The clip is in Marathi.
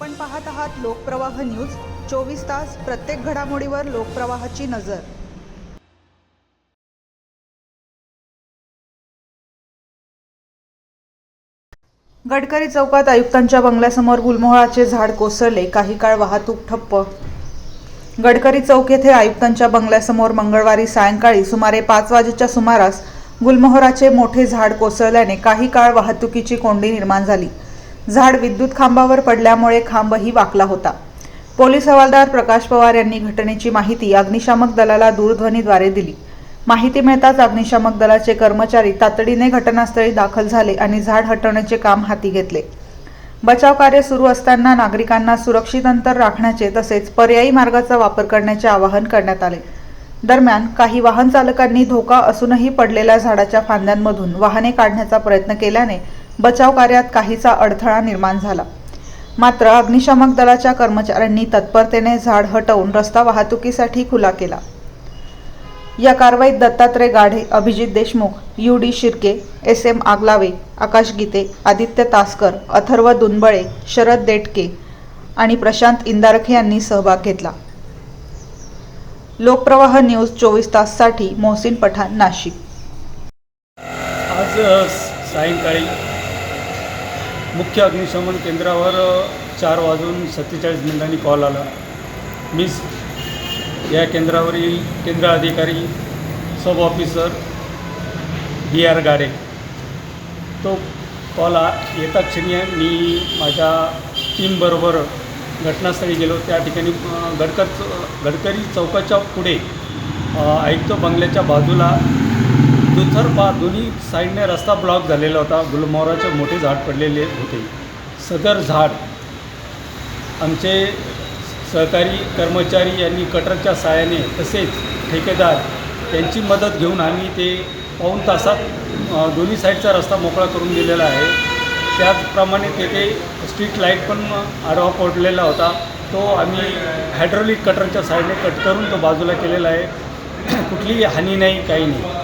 आपण पाहत आहात लोकप्रवाह न्यूज 24 तास प्रत्येक घडामोडीवर लोकप्रवाहाची नजर। गडकरी चौकात आयुक्तांच्या बंगल्यासमोर गुलमोहराचे झाड कोसळले, काही काळ वाहतूक ठप्प। गडकरी चौक येथे आयुक्तांच्या बंगल्यासमोर मंगळवारी सायंकाळी सुमारे 5 वाजेच्या सुमारास गुलमोहराचे मोठे झाड कोसळल्याने काही काळ वाहतुकीची कोंडी निर्माण झाली। झाड विद्युत खांबावर पडल्यामुळे खांबही वाकला होता। पोलीस हवालदार प्रकाश पवार यांनी घटनेची माहिती अग्निशामक दलाला दूरध्वनीद्वारे दिली। माहिती मिळताच अग्निशामक दलाचे कर्मचारी तातडीने घटनास्थळी दाखल झाले आणि झाड हटवण्याचे काम हाती घेतले। बचाव कार्य सुरू असताना नागरिकांना सुरक्षित अंतर राखण्याचे तसेच पर्यायी मार्गाचा वापर करण्याचे आवाहन करण्यात आले। दरम्यान काही वाहन चालकांनी धोका असूनही पडलेल्या झाडाच्या फांद्यांमधून वाहने काढण्याचा प्रयत्न केल्याने बचाव कार्यात काहीसा अडथळा निर्माण झाला। मात्र अग्निशामक दलाच्या कर्मचाऱ्यांनी तत्परतेने झाड हटवून रस्ता वाहतुकीसाठी खुला केला। या कारवाईत दत्तात्रय गाढे, अभिजित देशमुख, UD शिर्के, SM आगलावे, आकाश गीते, आदित्य तासकर, अथर्व दुनबळे, शरद देटके आणि प्रशांत इंदारखे यांनी सहभाग घेतला। लोकप्रवाह न्यूज 24 ताससाठी मोहसिन पठाण, नाशिक। आज सायंकाळी मुख्य अग्निशमन केंद्रावर 4:47 कॉल आला। मी या केंद्रावरील केंद्र अधिकारी सब ऑफिसर DR गाडे, तो कॉल येता क्षणी मी माझ्या टीमबरोबर घटनास्थळी गेलो। त्या ठिकाणी गडकरी चौकाच्या पुढे आयुक्त बंगल्याच्या बाजूला दुतर्फा दोन्ही साईडने रस्ता ब्लॉक झालेला होता। गुलमोहराचे मोठे झाड पडलेले होते। सदर झाड आमचे सहकारी कर्मचारी यांनी कटरच्या साहाय्याने तसेच ठेकेदार यांची मदत घेऊन आम्ही ते पाऊण तासात दोन्ही साईडचा रस्ता मोकळा करून दिलेला आहे। त्याचप्रमाणे तेथे स्ट्रीट लाईट पण आडवा पडलेला होता, तो आम्ही हायड्रोलिक कटरच्या साहाय्याने कट करून तो बाजूला केलेला आहे। कुठलीही हानी नाही, काही नाही।